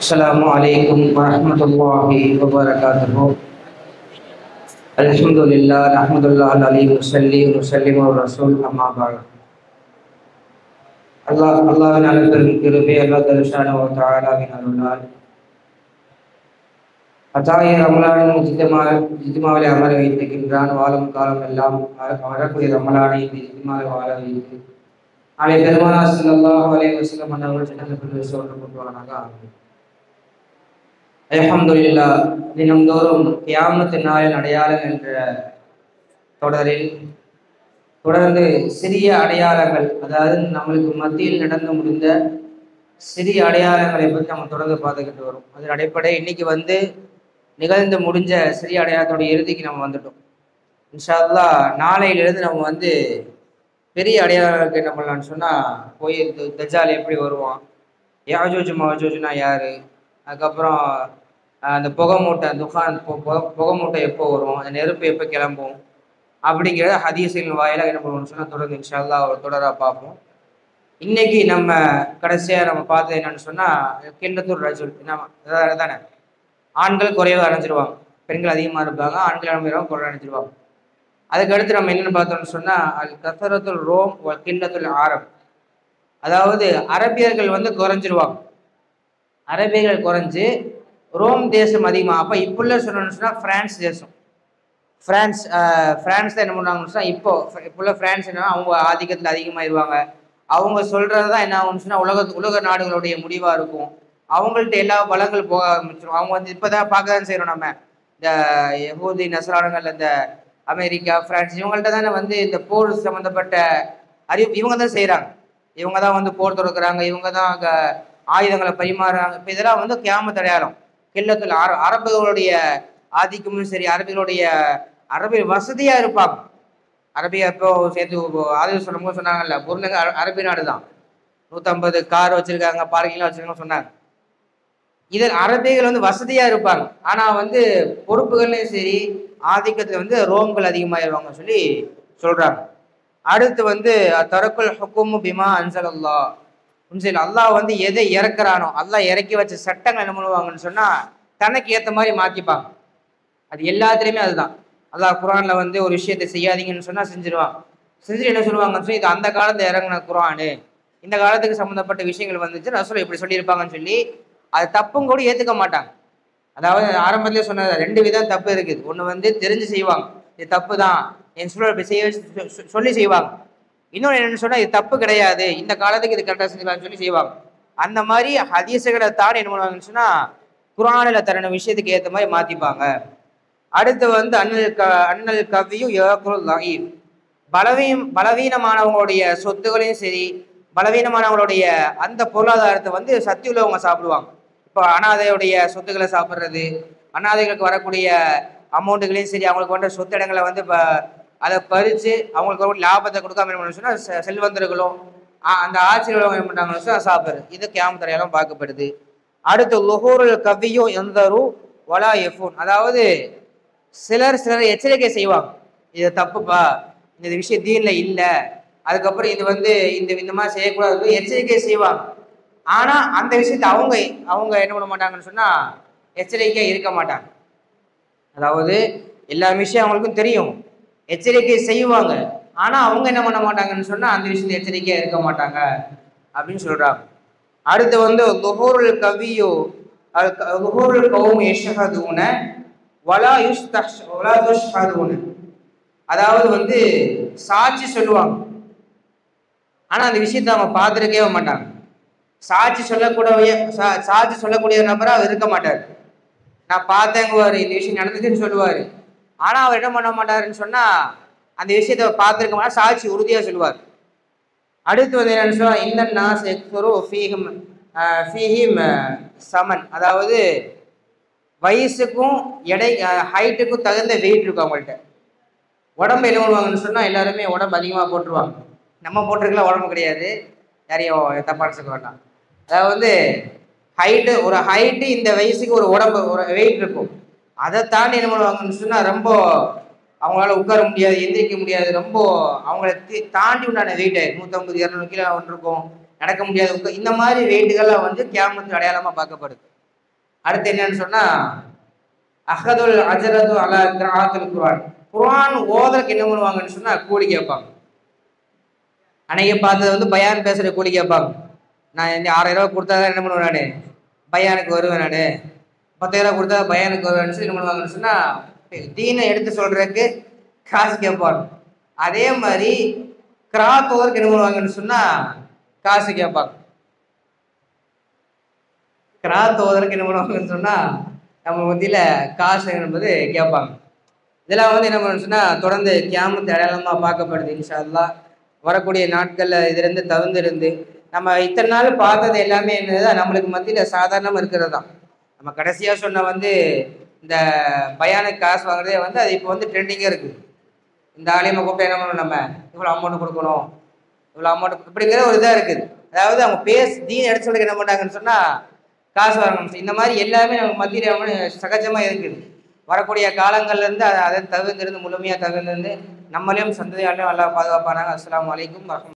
السلام عليكم ورحمة الله وبركاته. الحمد لله نحمد الله العلي وسلم الرسول أما بعد. அல்லாஹ்வின் அன்பெரும் கிருபை அல்லாஹ் தஆலா வ தஆலாவின் அருளால் அத்தாய ரமலானின் இஜ்திமாவில் அமர வைத்திருக்கின்றான். வாழும் காலம் எல்லாம் வரக்கூடிய ரமலானை இஜ்திமாவில் வாழ வைத்து நாளை பெருமானார் ஸல்லல்லாஹு அலைஹி வஸல்லம் அவர்கள் சொன்னது சொல்ல கொண்டுவானாக ஆகும். அல்ஹம்துலில்லாஹ். தினம்தோறும் கியாமத் நாளின் அடையாளம் என்ற தொடரில் தொடர்ந்து சிறிய அடையாளங்கள், அதாவது நம்மளுக்கு மத்தியில் நடந்து முடிந்த சிறிய அடையாளங்களை பற்றி நம்ம தொடர்ந்து பார்த்துக்கிட்டு வரும். அதன் அடிப்படை இன்னைக்கு நிகழ்ந்து முடிஞ்ச சிறிய அடையாளத்தோட இறுதிக்கு நம்ம வந்துட்டோம். இன்ஷா அல்லாஹ் நாளையிலிருந்து நம்ம பெரிய அடையாளங்களுக்கு என்ன பண்ணலான்னு சொன்னால், போய் தஜ்ஜால் எப்படி வருவான், யாஜூஜ் மாஜூஜ்னா யாரு, அதுக்கப்புறம் அந்த புகை மூட்டை புகை மூட்டை எப்போ வரும், அந்த நெருப்பு எப்போ கிளம்பும் அப்படிங்கிறத ஹதீஸின் வாயிலாக என்ன பண்ணுவோம்னு சொன்னால் தொடர்ந்து இன்ஷா அல்லாஹ் ஒரு தொடராக பார்ப்போம். இன்னைக்கு நம்ம கடைசியாக நம்ம பார்த்தது என்னன்னு சொன்னால், கிண்டத்தூர் ரஜுல் நம்ம தானே, ஆண்கள் குறைவாக அடைஞ்சிருவாங்க, பெண்கள் அதிகமாக இருப்பாங்க, ஆண்கள் அடைஞ்சிருவாங்க, குறை அடைஞ்சிருவாங்க. அதுக்கடுத்து நம்ம என்னென்னு பார்த்தோம்னு சொன்னால், அல் கசரத்துல் ரோம் கிண்ணத்துல் ஆரப், அதாவது அரபியர்கள் குறைஞ்சிருவாங்க. அரபியர்கள் குறைஞ்சு ரோம் தேசம் அதிகமாக. அப்போ இப்போள்ள சொல்லணும்னு சொன்னால் பிரான்ஸ் தேசம், பிரான்ஸ் தான் என்ன பண்ணுவாங்கன்னு சொன்னால், இப்போள்ள பிரான்ஸ் என்ன அவங்க ஆதிக்கத்தில் அதிகமாகிடுவாங்க. அவங்க சொல்கிறது தான் என்ன ஆகும்னு சொன்னால் உலக நாடுகளுடைய முடிவாக இருக்கும். அவங்கள்ட்ட எல்லா பலங்கள் போக ஆரம்பிச்சிடும். அவங்க இப்போ தான் பார்க்க தான் செய்கிறோம். நம்ம இந்த யஹூதி நஸ்ரானங்கள், இந்த அமெரிக்கா, பிரான்ஸ், இவங்கள்ட்ட தானே இந்த போர் சம்மந்தப்பட்ட அறிவு இவங்க தான் செய்கிறாங்க. இவங்க தான் போர் தொடுக்கிறாங்க, இவங்க தான் அங்கே ஆயுதங்களை பரிமாறுறாங்க. இப்போ இதெல்லாம் கியாமத் அடையாளம். கில்லத்துல் அரபுகளுடைய ஆதிக்கமும் சரி, அரபிய வசதியாக இருப்பாங்க. அரபியா இப்போ சேர்த்து ஆதரவு சொல்லும்போது சொன்னாங்கல்ல, பொருளுங்க அரபி நாடு தான், 150 கார் வச்சுருக்காங்க, பார்க்கிங்லாம் வச்சுருக்காங்க சொன்னாங்க. இதில் அரபிகள் வசதியாக இருப்பாங்க. ஆனால் பொறுப்புகள்லையும் சரி ஆதிக்கத்தில் ரோம்கள் அதிகமாகிடுவாங்க சொல்லி சொல்கிறாங்க. அடுத்து தரக்குல் ஹுக்குமு பிமா அன்சலல்லாஹ், அல்லாஹ் எதை இறக்குறானோ, அல்லாஹ் இறக்கி வச்ச சட்டங்கள் என்ன பண்ணுவாங்கன்னு சொன்னால் தனக்கு ஏற்ற மாதிரி மாற்றிப்பாங்க. அது எல்லாத்துலேயுமே அதுதான். அல்லாஹ் குரானில் ஒரு விஷயத்தை செய்யாதீங்கன்னு சொன்னால் செஞ்சிருவாங்க. செஞ்சுட்டு என்ன சொல்லுவாங்கன்னு சொல்லி, இது அந்த காலத்தில் இறங்கின குரானு, இந்த காலத்துக்கு சம்மந்தப்பட்ட விஷயங்கள் வந்துச்சு, ரசூல் இப்படி சொல்லியிருப்பாங்கன்னு சொல்லி அது தப்பும் கூட ஏற்றுக்க மாட்டாங்க. அதாவது ஆரம்பத்திலே சொன்னது 2 விதம் தப்பு இருக்குது. ஒன்று தெரிஞ்சு செய்வாங்க, இது தப்பு தான், என் சூழல் இப்படி சொல்லி செய்வாங்க. இன்னொன்று என்னென்னு சொன்னால், இது தப்பு கிடையாது, இந்த காலத்துக்கு இது கரெக்டாக செஞ்சுக்கலாம்னு சொல்லி செய்வாங்க. அந்த மாதிரி ஹதீஸுகளை தாண்டி என்ன பண்ணுவாங்கன்னு சொன்னால் குரானில் தரன விஷயத்துக்கு ஏற்ற மாதிரி மாற்றிப்பாங்க. அடுத்து அண்ணல் கவியும் யகுல் லஈப், பலவீனமானவங்களுடைய சொத்துகளையும் சரி, பலவீனமானவங்களுடைய அந்த பொருளாதாரத்தை சக்தி உள்ளவங்க சாப்பிடுவாங்க. இப்போ அனாதையுடைய சொத்துக்களை சாப்பிட்றது, அனாதைகளுக்கு வரக்கூடிய அமௌண்ட்டுகளையும் சரி, அவங்களுக்கு சொத்து இடங்களை இப்போ அதை பறித்து அவங்களுக்கு லாபத்தை கொடுக்காம என்ன பண்ண சொன்னால் செல்வந்தர்களும் அந்த ஆட்சியில் என்ன பண்ணுறாங்கன்னு சொன்னால் சாப்பிட்றது. இது கியாமத் அடையாளம் பார்க்கப்படுது. அடுத்து லுஹூருல் கவியோ எந்தரு வலா எஃபூன், அதாவது சிலர் எச்சரிக்கை செய்வாங்க, இது தப்புப்பா, இந்த விஷயம் தீனில் இல்லை, அதுக்கப்புறம் இது இந்த மாதிரி செய்யக்கூடாது எச்சரிக்கை செய்வாங்க. ஆனால் அந்த விஷயத்தை அவங்க என்ன பண்ண மாட்டாங்கன்னு சொன்னால் எச்சரிக்கையாக இருக்க மாட்டாங்க. அதாவது எல்லா விஷயம் அவங்களுக்கும் தெரியும், எச்சரிக்கை செய்வாங்க, ஆனால் அவங்க என்ன பண்ண மாட்டாங்கன்னு சொன்னால் அந்த விஷயத்தை எச்சரிக்கையாக இருக்க மாட்டாங்க அப்படின்னு சொல்கிறாங்க. அடுத்து லுஹூருல் கவியோ லுஹூருல் கௌம் யஷ்ஹதுன வலா துஷ்ஹதுன, அதாவது சாட்சி சொல்லுவாங்க, ஆனால் அந்த விஷயத்தை அவங்க பார்த்துருக்கவே மாட்டாங்க. சாட்சி சொல்லக்கூடிய நபராக அவர் இருக்க மாட்டார். நான் பார்த்தேங்குவார், இந்த விஷயம் நடந்துச்சுன்னு சொல்லுவார். ஆனால் அவர் என்ன பண்ண மாட்டாருன்னு சொன்னால் அந்த விஷயத்தை பார்த்துருக்க மாட்டார், சாட்சி உறுதியாக சொல்லுவார். அடுத்து என்னன்னு சொன்னால், இந்த நாஸ் எக்ஸுரு ஃபீஹிம் சமன், அதாவது வயசுக்கும் ஹைட்டுக்கும் தகுந்த வெயிட் இருக்கும் அவங்கள்ட்ட. உடம்பு என்ன பண்ணுவாங்கன்னு சொன்னால் எல்லாருமே உடம்பு அதிகமாக போட்டுருவாங்க. நம்ம போட்டிருக்கலாம் உடம்பு கிடையாது, யாரையும் தப்பான சொல்ல வேண்டாம். அதாவது ஒரு ஹைட்டு இந்த வயசுக்கு ஒரு உடம்பு ஒரு வெயிட் இருக்கும். அதை தாண்டி என்ன பண்ணுவாங்கன்னு சொன்னால் ரொம்ப அவங்களால உட்கார முடியாது, எந்திரிக்க முடியாது, ரொம்ப அவங்கள தாண்டி உண்டான வெயிட் 150 200 கிலோ இருக்கும், நடக்க முடியாது. இந்த மாதிரி வெயிட்டுகள்லாம் கியாமத்து அடையாளமாக பார்க்கப்படுது. அடுத்து என்னன்னு சொன்னா அஹதுல் அஜரது அலா கிராத்துல் குர்ஆன், குர்ஆன் ஓதற்கு என்ன பண்ணுவாங்கன்னு சொன்னா கூலி கேட்பாங்க. அன்னைக்கு பார்த்தது வந்து பயான் பேசுற கூலி கேட்பாங்க. நான் இந்த 6000 ரூபா கொடுத்தா தான் என்ன பண்ணுவேன் நான் பயானுக்கு வருவேன், நான் 10,000 ரூபா கொடுத்தா பயானுக்கு வருவேன்னு சொல்லி என்ன பண்ணுவாங்கன்னு சொன்னா தீனை எடுத்து சொல்றதுக்கு காசு கேட்பாங்க. அதே மாதிரி கிராத் ஓதற்கு என்ன பண்ணுவாங்கன்னு சொன்னா காசு கேட்பாங்க. கிராத் ஓதற்கு என்ன பண்ணுவாங்கன்னு சொன்னா நம்ம மத்தியில காசு என்பது கேட்பாங்க. இதெல்லாம் வந்து என்ன பண்ணணும்னு சொன்னா தொடர்ந்து கியாமத் அடையாளமா பார்க்கப்படுது. இன்ஷா அல்லாஹ் வரக்கூடிய நாட்கள்ல இதிலிருந்து தவிர்ந்திருந்து நம்ம இத்தனை நாள் பார்த்தது எல்லாமே என்னதான் நம்மளுக்கு மத்தியில சாதாரணமா இருக்கிறது தான். நம்ம கடைசியா சொன்ன வந்து இந்த பயானுக்கு காசு வாங்குறதே வந்து அது இப்போ வந்து ட்ரெண்டிங்கா இருக்குது. இந்த ஆலயமா கூப்பிட்டு என்ன பண்ணணும், நம்ம இவ்வளோ அமௌண்ட் கொடுக்கணும், இவ்வளோ அமௌண்ட் இப்படிங்கிற ஒரு இதாக இருக்குது. அதாவது அவங்க தீன் எடுத்து சொல்லிக்க என்ன பண்ணாங்கன்னு சொன்னா காசு வாங்கணும். இந்த மாதிரி எல்லாமே நமக்கு மத்தியில சகஜமா இருக்குது. வரக்கூடிய காலங்கள்ல இருந்து அதை தவிர்த்திருந்து முழுமையா தவிர்த்திருந்து நம்மளையும் சந்ததியாலையும் நல்லா பாதுகாப்பானாங்க. அஸ்ஸலாமு அலைக்கும் வரஹ்மத்துல்லாஹி.